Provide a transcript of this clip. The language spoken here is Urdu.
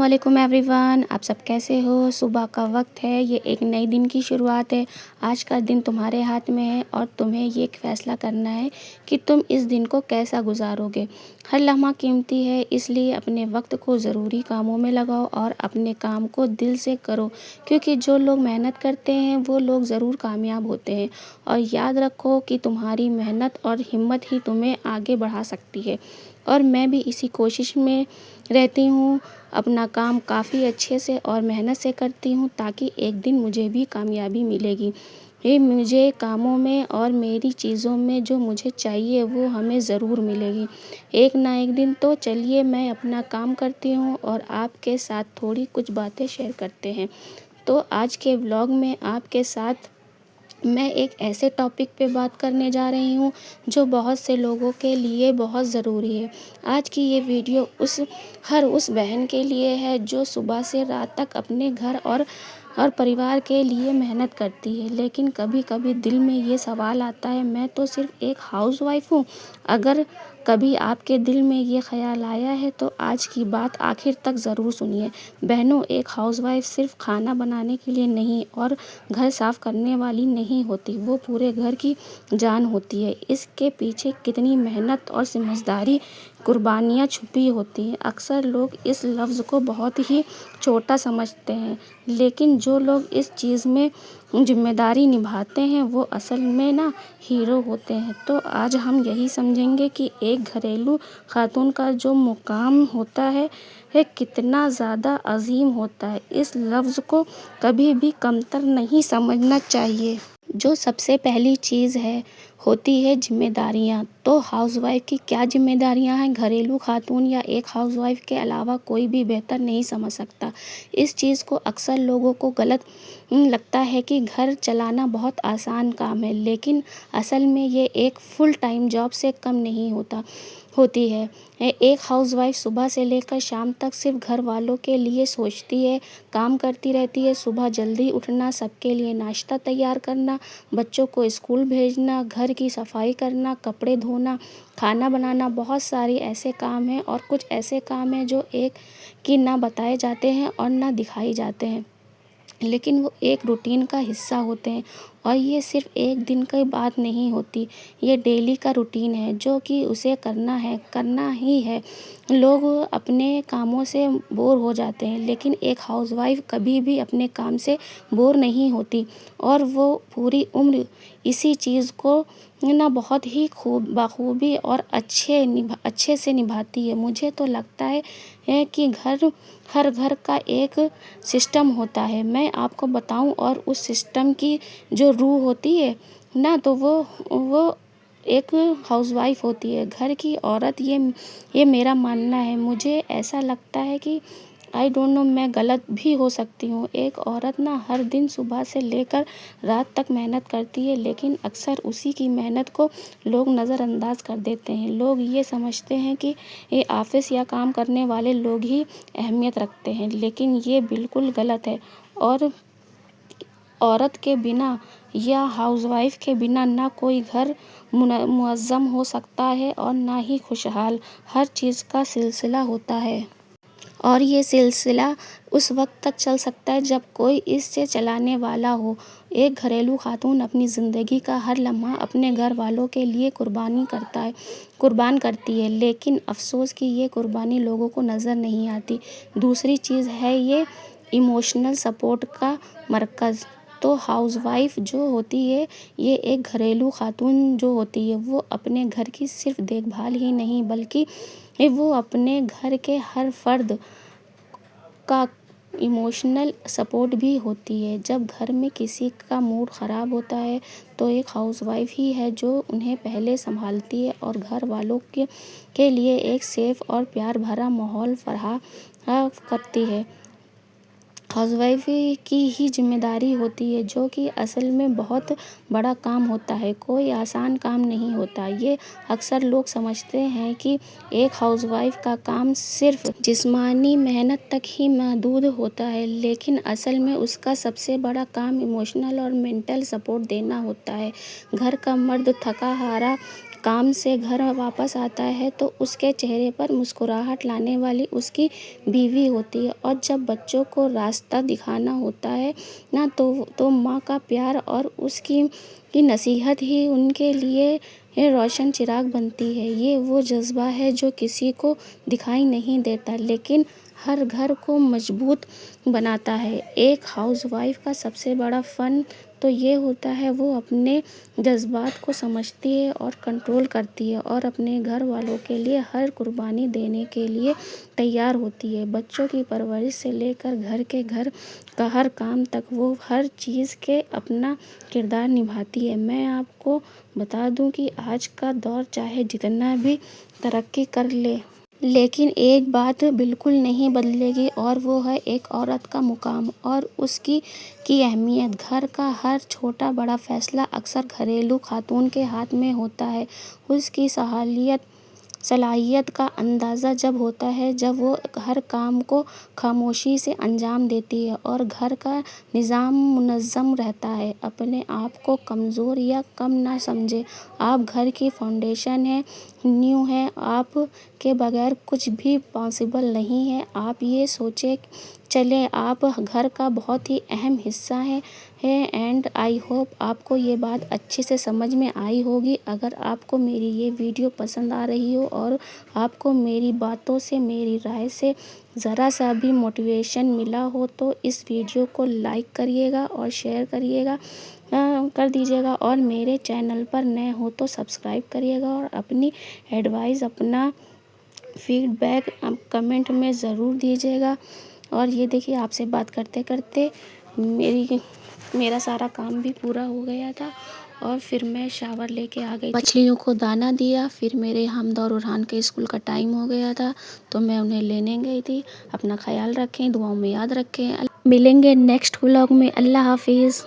السلام علیکم ایوری ون، آپ سب کیسے ہو؟ صبح کا وقت ہے، یہ ایک نئی دن کی شروعات ہے۔ آج کا دن تمہارے ہاتھ میں ہے اور تمہیں یہ فیصلہ کرنا ہے کہ تم اس دن کو کیسا گزارو گے۔ ہر لمحہ قیمتی ہے، اس لیے اپنے وقت کو ضروری کاموں میں لگاؤ اور اپنے کام کو دل سے کرو، کیونکہ جو لوگ محنت کرتے ہیں وہ لوگ ضرور کامیاب ہوتے ہیں۔ اور یاد رکھو کہ تمہاری محنت اور ہمت ہی تمہیں آگے بڑھا سکتی ہے، اور میں بھی اسی کوشش میں رہتی ہوں۔ اپنا کام کافی اچھے سے اور محنت سے کرتی ہوں تاکہ ایک دن مجھے بھی کامیابی ملے گی۔ مجھے کاموں میں اور میری چیزوں میں جو مجھے چاہیے وہ ہمیں ضرور ملے گی ایک نہ ایک دن۔ تو چلیے میں اپنا کام کرتی ہوں اور آپ کے ساتھ تھوڑی کچھ باتیں شیئر کرتے ہیں۔ تو آج کے ولاگ میں آپ کے ساتھ میں ایک ایسے ٹاپک پہ بات کرنے جا رہی ہوں جو بہت سے لوگوں کے لیے بہت ضروری ہے۔ آج کی یہ ویڈیو ہر اس بہن کے لیے ہے جو صبح سے رات تک اپنے گھر اور پریوار کے لیے محنت کرتی ہے، لیکن کبھی کبھی دل میں یہ سوال آتا ہے، میں تو صرف ایک ہاؤس وائف ہوں۔ اگر کبھی آپ کے دل میں یہ خیال آیا ہے تو آج کی بات آخر تک ضرور سنیے۔ بہنوں، ایک ہاؤس وائف صرف کھانا بنانے کے لیے نہیں اور گھر صاف کرنے والی نہیں ہوتی، وہ پورے گھر کی جان ہوتی ہے۔ اس کے پیچھے کتنی محنت اور سمجھداری، قربانیاں چھپی ہوتی ہیں۔ اکثر لوگ اس لفظ کو بہت ہی چھوٹا سمجھتے ہیں، لیکن جو لوگ اس چیز میں ذمہ داری نبھاتے ہیں وہ اصل میں ہیرو ہوتے ہیں۔ تو آج ہم یہی سمجھیں گے کہ ایک گھریلو خاتون کا جو مقام ہوتا ہے کتنا زیادہ عظیم ہوتا ہے۔ اس لفظ کو کبھی بھی کمتر نہیں سمجھنا چاہیے۔ جو سب سے پہلی چیز ہوتی ہے ذمہ داریاں۔ تو ہاؤس وائف کی کیا ذمہ داریاں ہیں؟ گھریلو خاتون یا ایک ہاؤس وائف کے علاوہ کوئی بھی بہتر نہیں سمجھ سکتا اس چیز کو۔ اکثر لوگوں کو غلط لگتا ہے کہ گھر چلانا بہت آسان کام ہے، لیکن اصل میں یہ ایک فل ٹائم جاب سے کم نہیں ہوتی ہے۔ ایک ہاؤس وائف صبح سے لے کر شام تک صرف گھر والوں کے لیے سوچتی ہے، کام کرتی رہتی ہے۔ صبح جلدی اٹھنا، سب کے لیے ناشتہ تیار کرنا، بچوں کو اسکول بھیجنا، گھر کی صفائی کرنا، کپڑے دھونا، کھانا بنانا، بہت سارے ایسے کام ہیں اور کچھ ایسے کام ہیں جو کہ نہ بتائے جاتے ہیں اور نہ دکھائے جاتے ہیں، لیکن وہ ایک روٹین کا حصہ ہوتے ہیں۔ اور یہ صرف ایک دن کی بات نہیں ہوتی، یہ ڈیلی کا روٹین ہے جو کہ اسے کرنا ہی ہے۔ لوگ اپنے کاموں سے بور ہو جاتے ہیں، لیکن ایک ہاؤس وائف کبھی بھی اپنے کام سے بور نہیں ہوتی، اور وہ پوری عمر اسی چیز کو بہت ہی بخوبی اور اچھے سے نبھاتی ہے۔ مجھے تو لگتا ہے کہ ہر گھر کا ایک سسٹم ہوتا ہے، میں آپ کو بتاؤں، اور اس سسٹم کی جو روح ہوتی ہے تو وہ ایک ہاؤس وائف ہوتی ہے، گھر کی عورت۔ یہ میرا ماننا ہے۔ مجھے ایسا لگتا ہے کہ میں غلط بھی ہو سکتی ہوں۔ ایک عورت ہر دن صبح سے لے کر رات تک محنت کرتی ہے، لیکن اکثر اسی کی محنت کو لوگ نظر انداز کر دیتے ہیں۔ لوگ یہ سمجھتے ہیں کہ آفس یا کام کرنے والے لوگ ہی اہمیت رکھتے ہیں، لیکن یہ بالکل غلط ہے۔ اور عورت کے بنا یا ہاؤس وائف کے بنا نہ کوئی گھر منظم ہو سکتا ہے اور نہ ہی خوشحال۔ ہر چیز کا سلسلہ ہوتا ہے، اور یہ سلسلہ اس وقت تک چل سکتا ہے جب کوئی اسے چلانے والا ہو۔ ایک گھریلو خاتون اپنی زندگی کا ہر لمحہ اپنے گھر والوں کے لیے قربان کرتی ہے، لیکن افسوس کہ یہ قربانی لوگوں کو نظر نہیں آتی۔ دوسری چیز ہے یہ ایموشنل سپورٹ کا مرکز۔ تو ہاؤس وائف جو ہوتی ہے، یہ ایک گھریلو خاتون جو ہوتی ہے، وہ اپنے گھر کی صرف دیکھ بھال ہی نہیں بلکہ وہ اپنے گھر کے ہر فرد کا ایموشنل سپورٹ بھی ہوتی ہے۔ جب گھر میں کسی کا موڈ خراب ہوتا ہے تو ایک ہاؤس وائف ہی ہے جو انہیں پہلے سنبھالتی ہے اور گھر والوں کے لیے ایک سیف اور پیار بھرا ماحول فراہم کرتی ہے۔ ہاؤس وائف کی ہی ذمہ داری ہوتی ہے، جو کہ اصل میں بہت بڑا کام ہوتا ہے، کوئی آسان کام نہیں ہوتا۔ یہ اکثر لوگ سمجھتے ہیں کہ ایک ہاؤس وائف کا کام صرف جسمانی محنت تک ہی محدود ہوتا ہے، لیکن اصل میں اس کا سب سے بڑا کام ایموشنل اور مینٹل سپورٹ دینا ہوتا ہے۔ گھر کا مرد تھکا ہارا کام سے گھر واپس آتا ہے تو اس کے چہرے پر مسکراہٹ لانے والی اس کی بیوی ہوتی ہے، اور جب بچوں کو راستہ دکھانا ہوتا ہے نا تو ماں کا پیار اور اس کی نصیحت ہی ان کے لیے روشن چراغ بنتی ہے۔ یہ وہ جذبہ ہے جو کسی کو دکھائی نہیں دیتا لیکن ہر گھر کو مضبوط بناتا ہے۔ ایک ہاؤس وائف کا سب سے بڑا فن تو یہ ہوتا ہے وہ اپنے جذبات کو سمجھتی ہے اور کنٹرول کرتی ہے، اور اپنے گھر والوں کے لیے ہر قربانی دینے کے لیے تیار ہوتی ہے۔ بچوں کی پرورش سے لے کر گھر کا ہر کام تک وہ ہر چیز کے اپنا کردار نبھاتی ہے۔ میں آپ کو بتا دوں کہ آج کا دور چاہے جتنا بھی ترقی کر لے لیکن ایک بات بالکل نہیں بدلے گی، اور وہ ہے ایک عورت کا مقام اور اس کی اہمیت۔ گھر کا ہر چھوٹا بڑا فیصلہ اکثر گھریلو خاتون کے ہاتھ میں ہوتا ہے۔ اس کی صلاحیت کا اندازہ جب ہوتا ہے جب وہ ہر کام کو خاموشی سے انجام دیتی ہے اور گھر کا نظام منظم رہتا ہے۔ اپنے آپ کو کمزور یا کم نہ سمجھیں، آپ گھر کی فاؤنڈیشن ہیں، نیو ہیں، آپ کے بغیر کچھ بھی پاسبل نہیں ہے۔ آپ یہ سوچتے چلیں آپ گھر کا بہت ہی اہم حصہ ہیں، اینڈ آئی ہوپ آپ کو یہ بات اچھے سے سمجھ میں آئی ہوگی۔ اگر آپ کو میری یہ ویڈیو پسند آ رہی ہو اور آپ کو میری باتوں سے میری رائے سے ذرا سا بھی موٹیویشن ملا ہو تو اس ویڈیو کو لائک کریے گا اور شیئر کر دیجیے گا، اور میرے چینل پر نئے ہو تو سبسکرائب کریے گا، اور اپنی ایڈوائز اپنا فیڈ بیک کمنٹ میں ضرور دیجیے گا۔ اور یہ دیکھیے آپ سے بات کرتے کرتے میرا سارا کام بھی پورا ہو گیا تھا، اور پھر میں شاور لے کے آ گئی تھی، مچھلیوں کو دانہ دیا، پھر میرے حمد اور ارحان کے اسکول کا ٹائم ہو گیا تھا تو میں انہیں لینے گئی تھی۔ اپنا خیال رکھیں، دعاؤں میں یاد رکھیں، ملیں گے نیکسٹ ولاگ میں۔ اللہ حافظ۔